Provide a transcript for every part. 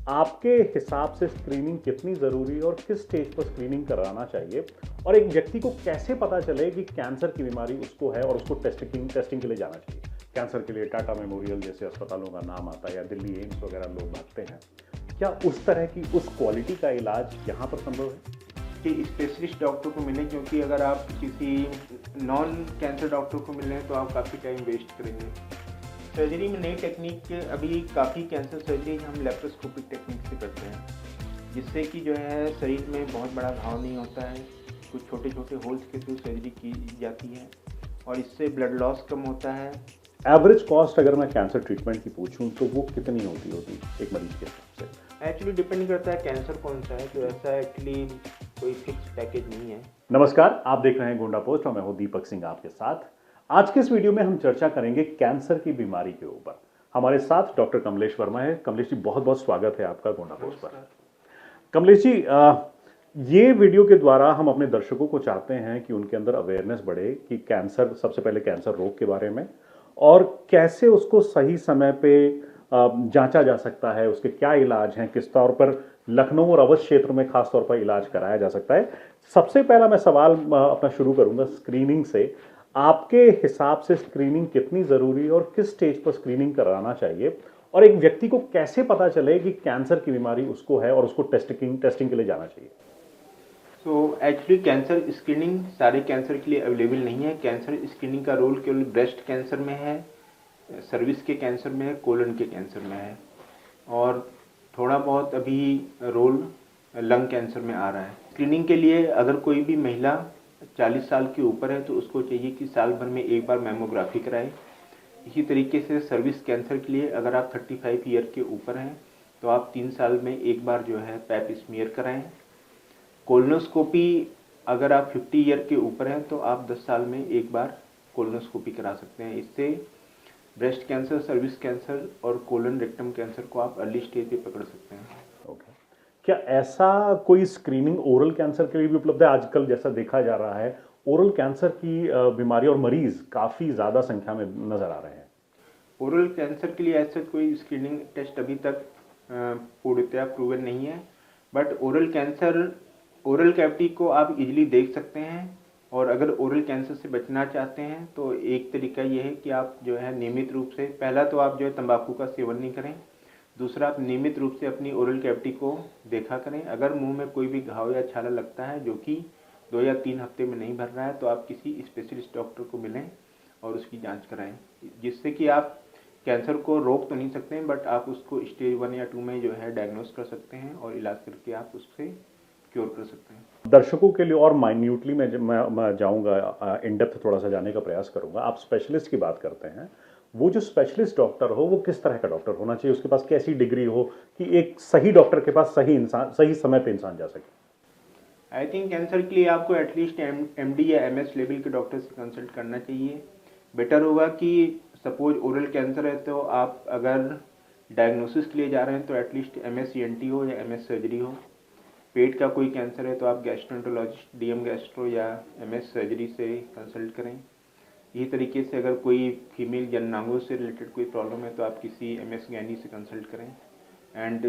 आपके हिसाब से स्क्रीनिंग कितनी ज़रूरी है और किस स्टेज पर स्क्रीनिंग कराना चाहिए? और एक व्यक्ति को कैसे पता चले कि कैंसर की बीमारी उसको है और उसको टेस्टिंग के लिए जाना चाहिए? कैंसर के लिए टाटा मेमोरियल जैसे अस्पतालों का नाम आता है या दिल्ली एम्स वगैरह लोग भागते हैं। क्या उस तरह की उस क्वालिटी का इलाज यहाँ पर संभव है? कि स्पेशलिस्ट डॉक्टर को मिलें, क्योंकि अगर आप किसी नॉन कैंसर डॉक्टर को मिल रहे हैं तो आप काफ़ी टाइम वेस्ट करेंगे। सर्जरी में नई टेक्निक अभी काफ़ी कैंसर सर्जरी हम लेप्रोस्कोपिक टेक्निक से करते हैं, जिससे कि जो है शरीर में बहुत बड़ा घाव नहीं होता है, कुछ छोटे छोटे होल्स के थ्रू सर्जरी की जाती है और इससे ब्लड लॉस कम होता है। एवरेज कॉस्ट अगर मैं कैंसर ट्रीटमेंट की पूछूं तो वो कितनी होती एक मरीज के हिसाब से? एक्चुअली डिपेंड करता है कैंसर कौन सा है, तो ऐसा एक्चुअली कोई फिक्स पैकेज नहीं है। नमस्कार, आप देख रहे हैं गोंडा पोस्ट और मैं हूं दीपक सिंह आपके साथ। आज के इस वीडियो में हम चर्चा करेंगे कैंसर की बीमारी के ऊपर। हमारे साथ डॉक्टर कमलेश वर्मा है। कमलेश जी, बहुत बहुत स्वागत है आपका गोंडा पोस्ट पर। कमलेश जी, ये वीडियो के द्वारा हम अपने दर्शकों को चाहते हैं कि उनके अंदर अवेयरनेस बढ़े कि कैंसर, सबसे पहले कैंसर रोग के बारे में और कैसे उसको सही समय पे जांचा जा सकता है, उसके क्या इलाज हैं, किस तौर पर लखनऊ और अवध क्षेत्र में खास तौर पर इलाज कराया जा सकता है। सबसे पहला मैं सवाल अपना शुरू करूंगा स्क्रीनिंग से। आपके हिसाब से स्क्रीनिंग कितनी ज़रूरी है और किस स्टेज पर स्क्रीनिंग कराना चाहिए? और एक व्यक्ति को कैसे पता चले कि कैंसर की बीमारी उसको है और उसको टेस्टिंग के लिए जाना चाहिए? एक्चुअली कैंसर स्क्रीनिंग सारे कैंसर के लिए अवेलेबल नहीं है। कैंसर स्क्रीनिंग का रोल केवल ब्रेस्ट कैंसर में है, सर्विक्स के कैंसर में है, कोलन के कैंसर में है और थोड़ा बहुत अभी रोल लंग कैंसर में आ रहा है। स्क्रीनिंग के लिए अगर कोई भी महिला 40 साल के ऊपर है तो उसको चाहिए कि साल भर में एक बार मैमोग्राफी कराए। इसी तरीके से सर्विक्स कैंसर के लिए अगर आप 35 ईयर के ऊपर हैं तो आप 3 साल में एक बार जो है पैप स्मीयर कराएं। कोलोनोस्कोपी अगर आप 50 ईयर के ऊपर हैं तो आप 10 साल में एक बार कोलोनोस्कोपी करा सकते हैं। इससे ब्रेस्ट कैंसर, सर्विक्स कैंसर और कोलन रेक्टम कैंसर को आप अर्ली स्टेज पे पकड़ सकते हैं। ओके। क्या ऐसा कोई स्क्रीनिंग ओरल कैंसर के लिए भी उपलब्ध है? आजकल जैसा देखा जा रहा है, ओरल कैंसर की बीमारी और मरीज काफ़ी ज़्यादा संख्या में नज़र आ रहे हैं। ओरल कैंसर के लिए ऐसा कोई स्क्रीनिंग टेस्ट अभी तक पूर्णतया प्रूवन नहीं है, बट ओरल कैविटी को आप इजीली देख सकते हैं। और अगर ओरल कैंसर से बचना चाहते हैं तो एक तरीका यह है कि आप जो है नियमित रूप से, पहला तो आप जो है तंबाकू का सेवन नहीं करें, दूसरा आप नियमित रूप से अपनी ओरल कैविटी को देखा करें। अगर मुंह में कोई भी घाव या छाला लगता है जो कि 2 या 3 हफ्ते में नहीं भर रहा है तो आप किसी स्पेशलिस्ट डॉक्टर को मिलें और उसकी जांच कराएं, जिससे कि आप कैंसर को रोक तो नहीं सकते हैं बट आप उसको स्टेज 1 या 2 में जो है डायग्नोस कर सकते हैं और इलाज करके आप उससे क्योर कर सकते हैं। दर्शकों के लिए और माइन्यूटली मैं जाऊंगा, इन डेप्थ थोड़ा सा जाने का प्रयास करूंगा। आप स्पेशलिस्ट की बात करते हैं, वो जो स्पेशलिस्ट डॉक्टर हो वो किस तरह का डॉक्टर होना चाहिए? उसके पास कैसी डिग्री हो कि एक सही डॉक्टर के पास सही इंसान, सही समय पे इंसान जा सके? आई थिंक कैंसर के लिए आपको एटलीस्ट एमडी या एमएस लेवल के डॉक्टर से कंसल्ट करना चाहिए। बेटर होगा कि सपोज ओरल कैंसर है तो आप अगर डायग्नोसिस के लिए जा रहे हैं तो एटलीस्ट एमएस ईएनटी हो या एमएस सर्जरी हो। पेट का कोई कैंसर है तो आप गैस्ट्रोएंटरोलॉजिस्ट, डीएम गैस्ट्रो या एमएस सर्जरी से कंसल्ट करें। इसी तरीके से अगर कोई फीमेल जननांगों से रिलेटेड कोई प्रॉब्लम है तो आप किसी एमएस गैनी से कंसल्ट करें। एंड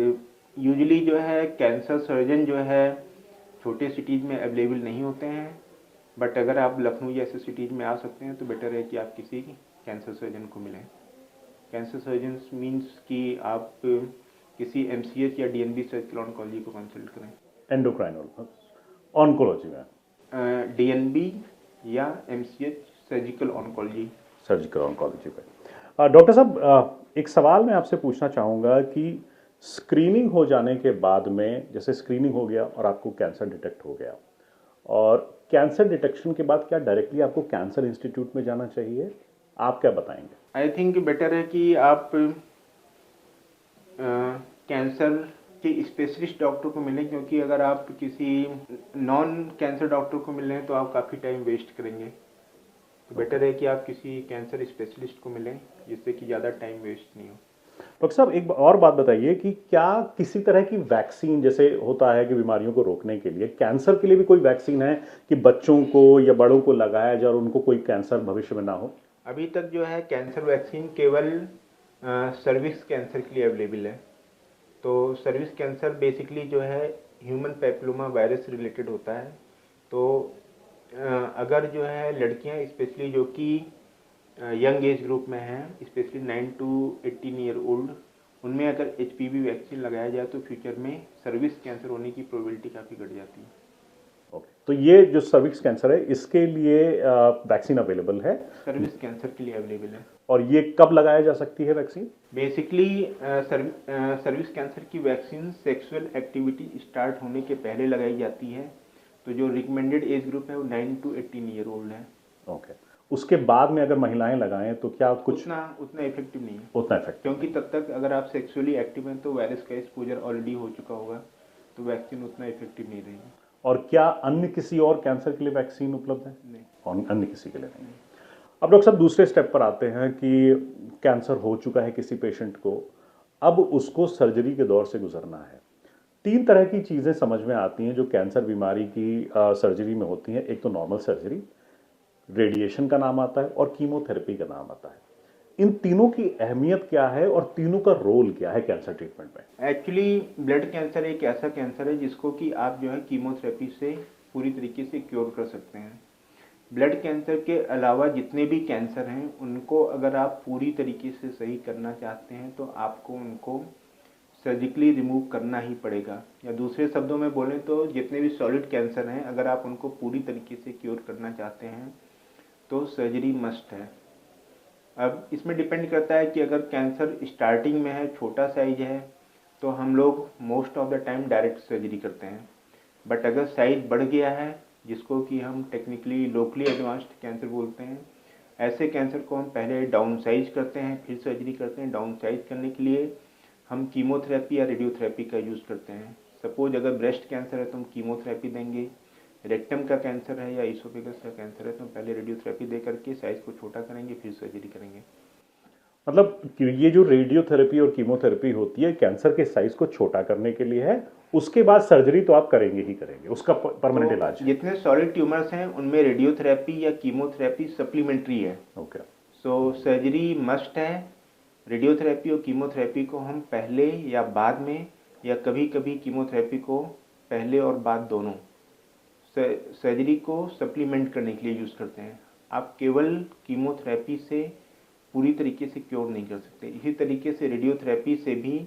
यूजुअली जो है कैंसर सर्जन जो है छोटे सिटीज़ में अवेलेबल नहीं होते हैं, बट अगर आप लखनऊ जैसे सिटीज़ में आ सकते हैं तो बेटर है कि आप किसी कैंसर सर्जन को मिलें। कैंसर सर्जन मीन्स कि आप किसी एमसीएच या डीएनबी सर्जिकल ऑन्कोलॉजी को कंसल्ट करें। एंडोक्राइनोलॉजी, ऑन्कोलॉजी में डीएनबी या MCH surgical oncology, surgical oncology पे। डॉक्टर साहब, एक सवाल मैं आपसे पूछना चाहूँगा कि स्क्रीनिंग हो जाने के बाद में, जैसे स्क्रीनिंग हो गया और आपको कैंसर डिटेक्ट हो गया, और कैंसर डिटेक्शन के बाद क्या डायरेक्टली आपको कैंसर इंस्टीट्यूट में जाना चाहिए? आप क्या बताएंगे? आई थिंक बेटर है कि आप कैंसर के स्पेशलिस्ट डॉक्टर को मिलें, क्योंकि अगर आप किसी नॉन कैंसर डॉक्टर को मिल रहे हैं तो आप काफ़ी टाइम वेस्ट करेंगे। तो बेटर है कि आप किसी कैंसर स्पेशलिस्ट को मिलें जिससे कि ज़्यादा टाइम वेस्ट नहीं हो। डॉक्टर साहब, एक और बात बताइए कि क्या किसी तरह की वैक्सीन, जैसे होता है कि बीमारियों को रोकने के लिए, कैंसर के लिए भी कोई वैक्सीन है कि बच्चों को या बड़ों को लगाया जाए और उनको कोई कैंसर भविष्य में ना हो? अभी तक जो है कैंसर वैक्सीन केवल सर्विक्स कैंसर के लिए अवेलेबल है। तो सर्विक्स कैंसर बेसिकली जो है ह्यूमन पैपिलोमा वायरस रिलेटेड होता है। तो अगर जो है लड़कियां स्पेशली जो कि यंग एज ग्रुप में हैं, स्पेशली 9 टू 18 ईयर ओल्ड, उनमें अगर HPV वैक्सीन लगाया जाए तो फ्यूचर में सर्विक्स कैंसर होने की प्रोबेबिलिटी काफ़ी घट जाती है। ओके, तो ये जो सर्विक्स कैंसर है इसके लिए वैक्सीन अवेलेबल है? सर्विक्स कैंसर के लिए अवेलेबल है। और ये कब लगाया जा सकती है वैक्सीन? बेसिकली सर्विक्स कैंसर की वैक्सीन सेक्सुअल एक्टिविटी स्टार्ट होने के पहले लगाई जाती है। तो जो रिकमेंडेड एज ग्रुप है वो 9 टू 18 ईयर ओल्ड है। ओके, उसके बाद में अगर महिलाएं लगाएं तो क्या कुछ उतना इफेक्टिव नहीं है, उतना इफेक्टिव? क्योंकि तब तक अगर आप सेक्सुअली एक्टिव हैं तो वायरस का एक्सपोजर ऑलरेडी हो चुका होगा, तो वैक्सीन उतना इफेक्टिव नहीं रहेगी। और क्या अन्य किसी और कैंसर के लिए वैक्सीन उपलब्ध है? नहीं। और अन्य किसी के लिए नहीं। अब डॉक्टर साहब दूसरे स्टेप पर आते हैं कि कैंसर हो चुका है किसी पेशेंट को, अब उसको सर्जरी के दौर से गुजरना है। 3 तरह की चीज़ें समझ में आती हैं जो कैंसर बीमारी की सर्जरी में होती हैं। एक तो नॉर्मल सर्जरी, रेडिएशन का नाम आता है और कीमोथेरेपी का नाम आता है। इन तीनों की अहमियत क्या है और तीनों का रोल क्या है कैंसर ट्रीटमेंट में? एक्चुअली ब्लड कैंसर एक ऐसा कैंसर है जिसको कि आप जो है कीमोथेरेपी से पूरी तरीके से क्योर कर सकते हैं। ब्लड कैंसर के अलावा जितने भी कैंसर हैं उनको अगर आप पूरी तरीके से सही करना चाहते हैं तो आपको उनको सर्जिकली रिमूव करना ही पड़ेगा, या दूसरे शब्दों में बोलें तो जितने भी सॉलिड कैंसर हैं अगर आप उनको पूरी तरीके से क्योर करना चाहते हैं तो सर्जरी मस्ट है। अब इसमें डिपेंड करता है कि अगर कैंसर स्टार्टिंग में है, छोटा साइज है, तो हम लोग most of the time direct surgery करते हैं। बट अगर साइज बढ़ गया है, जिसको कि हम टेक्निकली लोकली एडवांस्ड कैंसर बोलते हैं, ऐसे कैंसर को हम पहले डाउन साइज करते हैं फिर सर्जरी करते हैं। डाउन साइज करने के लिए हम कीमोथेरेपी या रेडियोथेरेपी का यूज़ करते हैं। सपोज अगर ब्रेस्ट कैंसर है तो हम कीमोथेरेपी देंगे, रेक्टम का कैंसर है या इसोफेगस का कैंसर है तो हम पहले रेडियोथेरेपी दे करके साइज को छोटा करेंगे फिर सर्जरी करेंगे। मतलब कि ये जो रेडियोथेरेपी और कीमोथेरेपी होती है कैंसर के साइज को छोटा करने के लिए है, उसके बाद सर्जरी तो आप करेंगे ही करेंगे, उसका परमानेंट इलाज है। जितने सॉलिड ट्यूमर्स हैं उनमें रेडियोथेरेपी या कीमोथेरेपी सप्लीमेंट्री है। ओके, सो सर्जरी मस्ट है। रेडियोथेरेपी और कीमोथेरेपी को हम पहले या बाद में, या कभी कभी कीमोथेरेपी को पहले और बाद दोनों, सर्जरी को सप्लीमेंट करने के लिए यूज़ करते हैं। आप केवल कीमोथेरेपी से पूरी तरीके से क्योर नहीं कर सकते। इसी तरीके से रेडियोथेरेपी से भी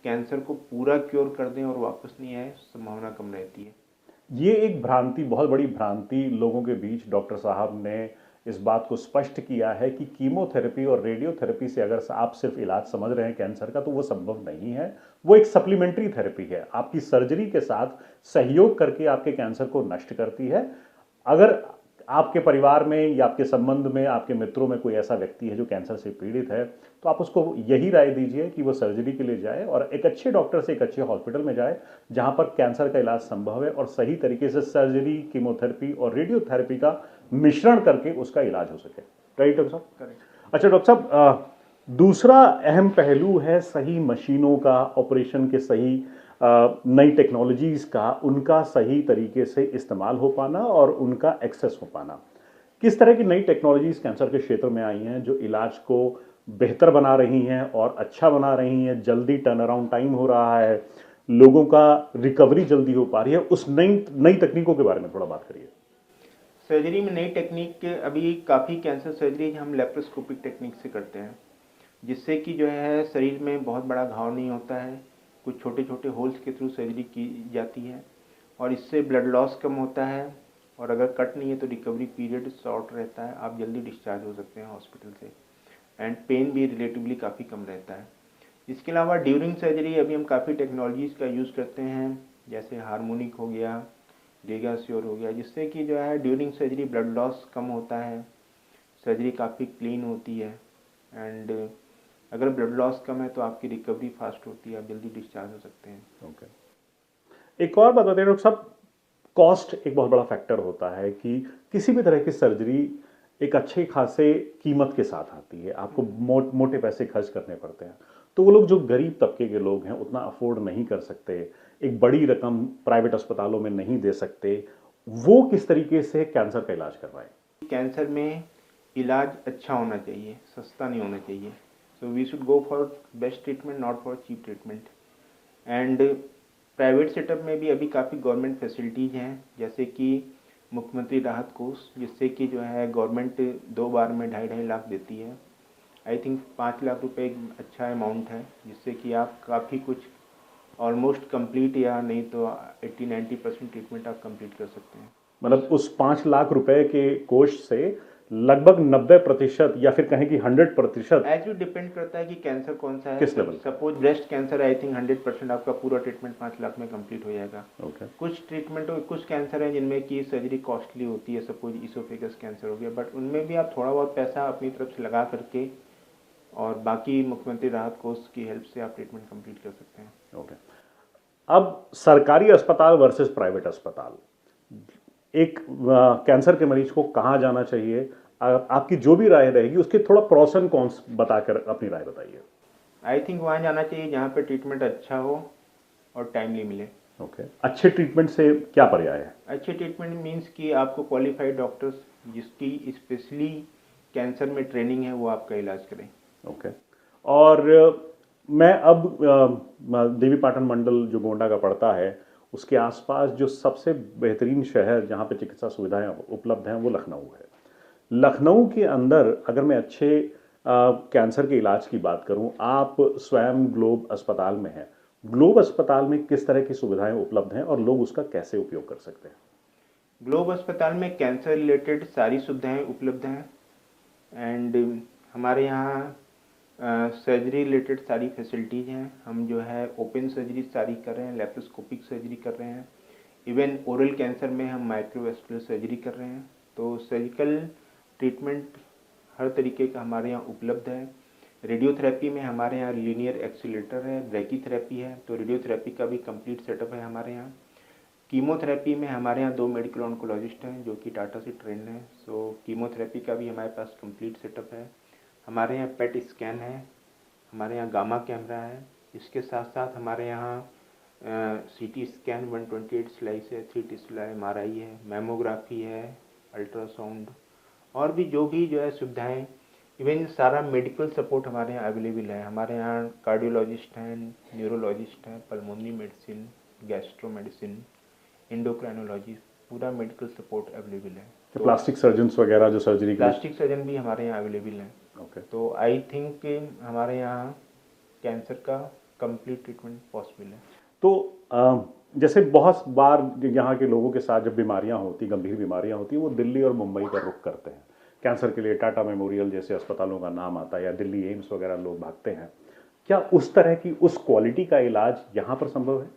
कैंसर को पूरा क्योर कर दें और वापस नहीं आए, संभावना कम रहती है। ये एक भ्रांति, बहुत बड़ी भ्रांति लोगों के बीच डॉक्टर साहब ने इस बात को स्पष्ट किया है कि कीमोथेरेपी और रेडियोथेरेपी से अगर आप सिर्फ इलाज समझ रहे हैं कैंसर का तो वो संभव नहीं है। वो एक सप्लीमेंट्री थेरेपी है, आपकी सर्जरी के साथ सहयोग करके आपके कैंसर को नष्ट करती है। अगर आपके परिवार में या आपके संबंध में, आपके मित्रों में कोई ऐसा व्यक्ति है जो कैंसर से पीड़ित है तो आप उसको यही राय दीजिए कि वो सर्जरी के लिए जाए और एक अच्छे डॉक्टर से एक अच्छे हॉस्पिटल में जाए जहां पर कैंसर का इलाज संभव है और सही तरीके से सर्जरी, कीमोथेरेपी और रेडियोथेरेपी का मिश्रण करके उसका इलाज हो सके। राइट डॉक्टर साहब? करेक्ट। अच्छा डॉक्टर साहब, दूसरा अहम पहलू है सही मशीनों का, ऑपरेशन के सही नई टेक्नोलॉजीज का, उनका सही तरीके से इस्तेमाल हो पाना और उनका एक्सेस हो पाना। किस तरह की नई टेक्नोलॉजीज कैंसर के क्षेत्र में आई हैं जो इलाज को बेहतर बना रही हैं और अच्छा बना रही हैं, जल्दी टर्न अराउंड टाइम हो रहा है, लोगों का रिकवरी जल्दी हो पा रही है, उस नई तकनीकों के बारे में थोड़ा बात करिए। सर्जरी में नई टेक्निक के अभी काफ़ी कैंसर सर्जरी हम लेप्रोस्कोपिक टेक्निक से करते हैं, जिससे कि जो है शरीर में बहुत बड़ा घाव नहीं होता है, कुछ छोटे छोटे होल्स के थ्रू सर्जरी की जाती है और इससे ब्लड लॉस कम होता है और अगर कट नहीं है तो रिकवरी पीरियड शॉर्ट रहता है, आप जल्दी डिस्चार्ज हो सकते हैं हॉस्पिटल से, एंड पेन भी रिलेटिवली काफ़ी कम रहता है। इसके अलावा ड्यूरिंग सर्जरी अभी हम काफ़ी टेक्नोलॉजीज़ का यूज़ करते हैं, जैसे हार्मोनिक हो गया, डेगाश्योर हो गया, जिससे कि जो है ड्यूरिंग सर्जरी ब्लड लॉस कम होता है, सर्जरी काफ़ी क्लीन होती है, एंड अगर ब्लड लॉस कम है तो आपकी रिकवरी फास्ट होती है, आप जल्दी डिस्चार्ज हो सकते हैं। ओके, एक और बात बताइए डॉक्टर साहब, कॉस्ट एक बहुत बड़ा फैक्टर होता है कि किसी भी तरह की सर्जरी एक अच्छे खासे कीमत के साथ आती है, आपको मोटे पैसे खर्च करने पड़ते हैं। तो वो लोग जो गरीब तबके के लोग हैं उतना अफोर्ड नहीं कर सकते, एक बड़ी रकम प्राइवेट अस्पतालों में नहीं दे सकते, वो किस तरीके से कैंसर का इलाज कर रहे हैं? कैंसर में इलाज अच्छा होना चाहिए, सस्ता नहीं होना चाहिए। So we should go for best treatment, not for cheap treatment. And private setup में भी अभी काफ़ी गवर्नमेंट फैसिलिटीज़ हैं, जैसे कि मुख्यमंत्री राहत कोष, जिससे कि जो है गवर्नमेंट 2 बार में 2.5 लाख देती है। आई थिंक 5 लाख रुपए एक अच्छा अमाउंट है, जिससे कि आप काफ़ी कुछ ऑलमोस्ट कंप्लीट या नहीं तो 80-90% ट्रीटमेंट आप कंप्लीट कर सकते हैं। मतलब उस 5 लाख रुपए के कोष से लगभग 90% या फिर कहें कि 100% एक्चुअली डिपेंड करता है कि कैंसर कौन सा है। किस लेवल का? Suppose breast cancer I think 100% आपका पूरा ट्रीटमेंट 5 लाख में कंप्लीट हो जाएगा। ओके। कुछ ट्रीटमेंट कुछ कैंसर है जिनमें कि सर्जरी कॉस्टली होती है, सपोज इसोफेगस कैंसर हो गया, बट उनमें भी आप थोड़ा बहुत पैसा अपनी तरफ से लगा करके और बाकी मुख्यमंत्री राहत कोष की हेल्प से आप ट्रीटमेंट कंप्लीट कर सकते हैं। ओके। अब सरकारी अस्पताल वर्सेस प्राइवेट अस्पताल, एक कैंसर के मरीज को कहाँ जाना चाहिए, आपकी जो भी राय रहेगी उसके थोड़ा प्रोस एंड कॉन्स बताकर अपनी राय बताइए। आई थिंक वहाँ जाना चाहिए जहाँ पे ट्रीटमेंट अच्छा हो और टाइमली मिले। ओके। अच्छे ट्रीटमेंट से क्या पर्याय है? अच्छे ट्रीटमेंट मीन्स कि आपको क्वालिफाइड डॉक्टर्स जिसकी स्पेशली कैंसर में ट्रेनिंग है वो आपका इलाज करें। ओके। और मैं अब देवी पाटन मंडल जो गोंडा का पड़ता है उसके आसपास जो सबसे बेहतरीन शहर जहाँ पे चिकित्सा सुविधाएं उपलब्ध हैं वो लखनऊ है। लखनऊ के अंदर अगर मैं अच्छे कैंसर के इलाज की बात करूं, आप स्वयं ग्लोब अस्पताल में हैं। ग्लोब अस्पताल में किस तरह की सुविधाएं उपलब्ध हैं और लोग उसका कैसे उपयोग कर सकते हैं? ग्लोब अस्पताल में कैंसर रिलेटेड सारी सुविधाएं उपलब्ध हैं एंड हमारे यहाँ सर्जरी रिलेटेड सारी फैसिलिटीज़ हैं। हम जो है ओपन सर्जरी सारी कर रहे हैं, लेप्रोस्कोपिक सर्जरी कर रहे हैं, इवन ओरल कैंसर में हम माइक्रोवेस्कुलर सर्जरी कर रहे हैं। तो सर्जिकल ट्रीटमेंट हर तरीके का हमारे यहाँ उपलब्ध है। रेडियोथेरेपी में हमारे यहाँ लीनियर एक्सीलेटर है, ब्रैकीथेरेपी है, तो रेडियोथेरेपी का भी कंप्लीट सेटअप है हमारे यहाँ। कीमोथेरेपी में हमारे यहाँ 2 मेडिकल ऑन्कोलॉजिस्ट हैं जो कि टाटा से ट्रेंड हैं, सो कीमोथेरेपी का भी हमारे पास कंप्लीट सेटअप है। हमारे यहाँ पेट स्कैन है, हमारे यहाँ गामा कैमरा है, इसके साथ साथ हमारे यहाँ सीटी स्कैन 128 स्लाइस है, 3 टिस्ला MRI है, मैमोग्राफी है, अल्ट्रासाउंड और भी जो है सुविधाएं, इवन सारा मेडिकल सपोर्ट हमारे यहाँ अवेलेबल है। हमारे यहाँ कार्डियोलॉजिस्ट हैं, न्यूरोलॉजिस्ट हैं, pulmonary medicine, gastro medicine, endocrinology, पूरा मेडिकल सपोर्ट अवेलेबल है। तो प्लास्टिक सर्जन्स वगैरह जो सर्जरी प्लास्टिक सर्जन भी हमारे यहाँ अवेलेबल हैं। ओके। तो आई थिंक हमारे यहाँ कैंसर का कंप्लीट ट्रीटमेंट पॉसिबल है। तो जैसे बहुत बार यहाँ के लोगों के साथ जब बीमारियाँ होती, गंभीर बीमारियाँ होती, वो दिल्ली और मुंबई का रुख करते हैं। कैंसर के लिए टाटा मेमोरियल जैसे अस्पतालों का नाम आता है या दिल्ली एम्स वगैरह लोग भागते हैं। क्या उस तरह की उस क्वालिटी का इलाज यहाँ पर संभव है?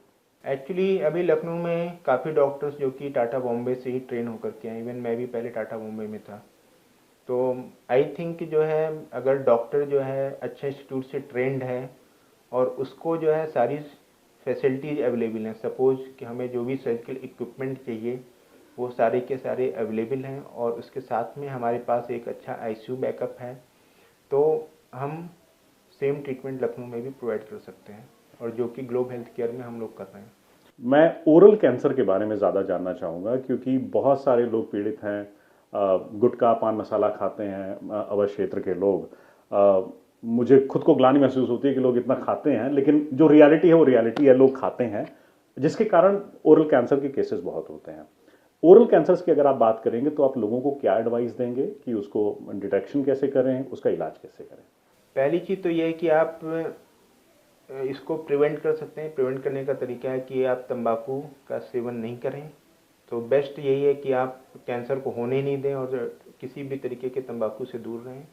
एक्चुअली अभी लखनऊ में काफ़ी डॉक्टर्स जो कि टाटा बॉम्बे से ही ट्रेन होकर के हैं, इवन मैं भी पहले टाटा बॉम्बे में था। तो आई थिंक जो है अगर डॉक्टर जो है अच्छे इंस्टीट्यूट से ट्रेंड है और उसको जो है सारी फैसिलिटीज़ अवेलेबल हैं, सपोज कि हमें जो भी सर्जिकल इक्विपमेंट चाहिए वो सारे के सारे अवेलेबल हैं और उसके साथ में हमारे पास एक अच्छा आईसीयू बैकअप है, तो हम सेम ट्रीटमेंट लखनऊ में भी प्रोवाइड कर सकते हैं और जो कि ग्लोब हेल्थ केयर में हम लोग कर रहे हैं। मैं ओरल कैंसर के बारे में ज़्यादा जानना चाहूँगा क्योंकि बहुत सारे लोग पीड़ित हैं। गुटखा पान मसाला खाते हैं अवध क्षेत्र के लोग। मुझे खुद को ग्लानि महसूस होती है कि लोग इतना खाते हैं, लेकिन जो रियलिटी है वो रियलिटी है, लोग खाते हैं, जिसके कारण ओरल कैंसर के केसेस बहुत होते हैं। ओरल कैंसर्स की अगर आप बात करेंगे तो आप लोगों को क्या एडवाइस देंगे कि उसको डिटेक्शन कैसे करें, उसका इलाज कैसे करें? पहली चीज़ तो ये है कि आप इसको प्रिवेंट कर सकते हैं। प्रिवेंट करने का तरीका है कि आप तंबाकू का सेवन नहीं करें। तो बेस्ट यही है कि आप कैंसर को होने नहीं दें और किसी भी तरीके के तंबाकू से दूर रहें।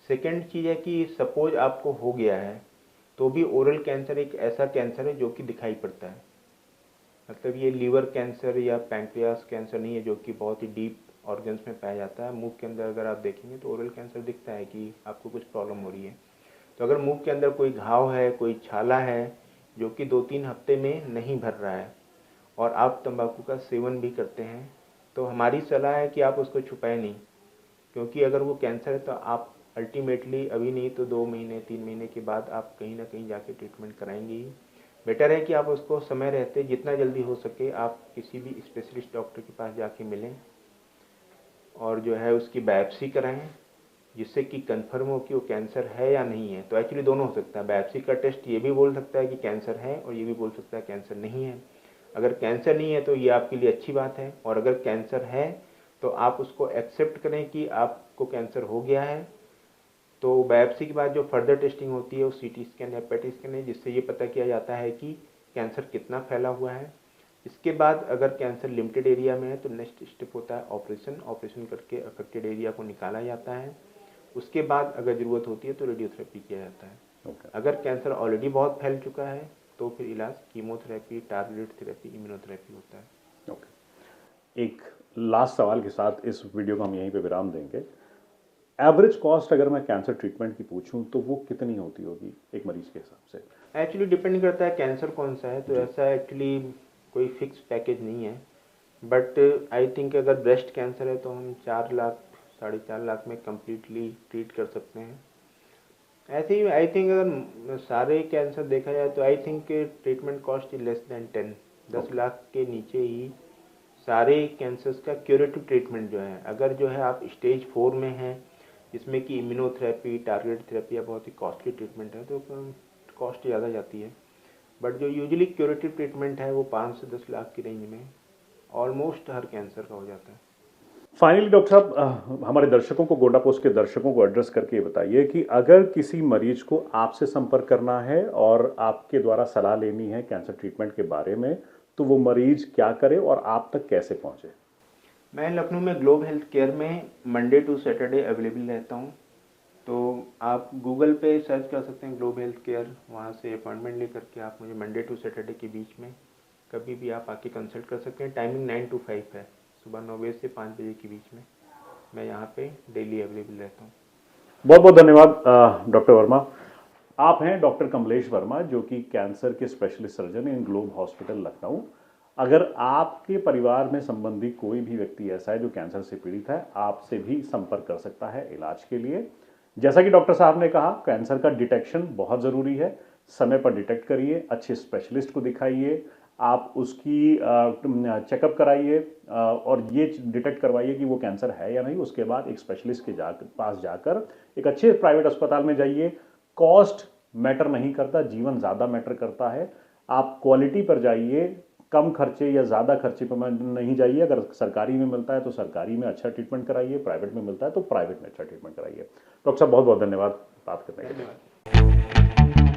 सेकंड चीज़ है कि सपोज आपको हो गया है तो भी ओरल कैंसर एक ऐसा कैंसर है जो कि दिखाई पड़ता है। मतलब ये लीवर कैंसर या पैंक्रियास कैंसर नहीं है जो कि बहुत ही डीप ऑर्गन्स में पाया जाता है। मुंह के अंदर अगर आप देखेंगे तो ओरल कैंसर दिखता है कि आपको कुछ प्रॉब्लम हो रही है। तो अगर मुंह के अंदर कोई घाव है, कोई छाला है जो कि 2-3 हफ्ते में नहीं भर रहा है और आप तंबाकू का सेवन भी करते हैं, तो हमारी सलाह है कि आप उसको छुपाएं नहीं, क्योंकि अगर वो कैंसर है तो आप अल्टीमेटली अभी नहीं तो 2 महीने 3 महीने के बाद आप कहीं ना कहीं जाके ट्रीटमेंट कराएंगे ही। बेटर है कि आप उसको समय रहते जितना जल्दी हो सके आप किसी भी स्पेशलिस्ट डॉक्टर के पास जाके मिलें और जो है उसकी बायोप्सी कराएं जिससे कि कंफर्म हो कि वो कैंसर है या नहीं है। तो एक्चुअली दोनों हो सकता है, बायोप्सी का टेस्ट ये भी बोल सकता है कि कैंसर है और ये भी बोल सकता है कैंसर नहीं है। अगर कैंसर नहीं है तो ये आपके लिए अच्छी बात है, और अगर कैंसर है तो आप उसको एक्सेप्ट करें कि आपको कैंसर हो गया है। तो बायोप्सी के बाद जो फर्दर टेस्टिंग होती है वो सीटी स्कैन या पेट स्कैन है, जिससे ये पता किया जाता है कि कैंसर कितना फैला हुआ है। इसके बाद अगर कैंसर लिमिटेड एरिया में है तो नेक्स्ट स्टेप होता है ऑपरेशन करके अफेक्टेड एरिया को निकाला जाता है। उसके बाद अगर ज़रूरत होती है तो रेडियोथेरेपी किया जाता है। अगर कैंसर ऑलरेडी बहुत फैल चुका है तो फिर इलाज कीमोथेरेपी, टारगेटेड थेरेपी, इम्यूनोथेरेपी होता है। एक लास्ट सवाल के साथ इस वीडियो को हम यहीं पे विराम देंगे। एवरेज कॉस्ट अगर मैं कैंसर ट्रीटमेंट की पूछूं तो वो कितनी होती होगी एक मरीज के हिसाब से? एक्चुअली डिपेंड करता है कैंसर कौन सा है, तो ऐसा एक्चुअली कोई फिक्स पैकेज नहीं है। बट आई थिंक अगर ब्रेस्ट कैंसर है तो हम 4 लाख 4.5 लाख में कम्प्लीटली ट्रीट कर सकते हैं। ऐसे ही आई थिंक अगर सारे कैंसर देखा जाए तो I think treatment cost is less than 10 lakh के नीचे ही सारे कैंसर्स का क्यूरेटिव ट्रीटमेंट जो है। अगर जो है आप स्टेज 4 में हैं, जिसमें कि इम्यूनोथेरेपी, टारगेटेड थेरेपी या बहुत ही कॉस्टली ट्रीटमेंट है, तो कॉस्ट ज़्यादा जाती है। बट जो यूजुअली क्यूरेटिव ट्रीटमेंट है वो 5 से 10 लाख की रेंज में ऑलमोस्ट हर कैंसर का हो जाता है। फाइनली डॉक्टर साहब, हमारे दर्शकों को, गोंडा पोस्ट के दर्शकों को एड्रेस करके बताइए कि अगर किसी मरीज को आपसे संपर्क करना है और आपके द्वारा सलाह लेनी है कैंसर ट्रीटमेंट के बारे में, तो वो मरीज क्या करे और आप तक कैसे पहुंचे? मैं लखनऊ में ग्लोब हेल्थ केयर में मंडे टू सैटरडे अवेलेबल रहता हूँ। तो आप गूगल पे सर्च कर सकते हैं ग्लोब हेल्थ केयर, वहाँ से अपॉइंटमेंट लेकर के आप मुझे मंडे टू सैटरडे के बीच में कभी भी आप आके कंसल्ट कर सकते हैं। टाइमिंग 9 to 5 है, सुबह 9 बजे से 5 बजे के बीच में मैं यहाँ पे डेली अवेलेबल रहता हूँ। बहुत बहुत धन्यवाद डॉक्टर वर्मा। आप हैं डॉक्टर कमलेश वर्मा, जो कि कैंसर के स्पेशलिस्ट सर्जन इन ग्लोब हॉस्पिटल लखनऊ। अगर आपके परिवार में संबंधी कोई भी व्यक्ति ऐसा है जो कैंसर से पीड़ित है, आपसे भी संपर्क कर सकता है इलाज के लिए। जैसा कि डॉक्टर साहब ने कहा, कैंसर का डिटेक्शन बहुत ज़रूरी है। समय पर डिटेक्ट करिए, अच्छे स्पेशलिस्ट को दिखाइए, आप उसकी चेकअप कराइए और ये डिटेक्ट करवाइए कि वो कैंसर है या नहीं। उसके बाद एक स्पेशलिस्ट के पास जाकर एक अच्छे प्राइवेट अस्पताल में जाइए। कॉस्ट मैटर नहीं करता, जीवन ज़्यादा मैटर करता है। आप क्वालिटी पर जाइए, कम खर्चे या ज़्यादा खर्चे पर नहीं जाइए। अगर सरकारी में मिलता है तो सरकारी में अच्छा ट्रीटमेंट कराइए, प्राइवेट में मिलता है तो प्राइवेट में अच्छा ट्रीटमेंट कराइए। डॉक्टर साहब, बहुत बहुत धन्यवाद बात करने के लिए।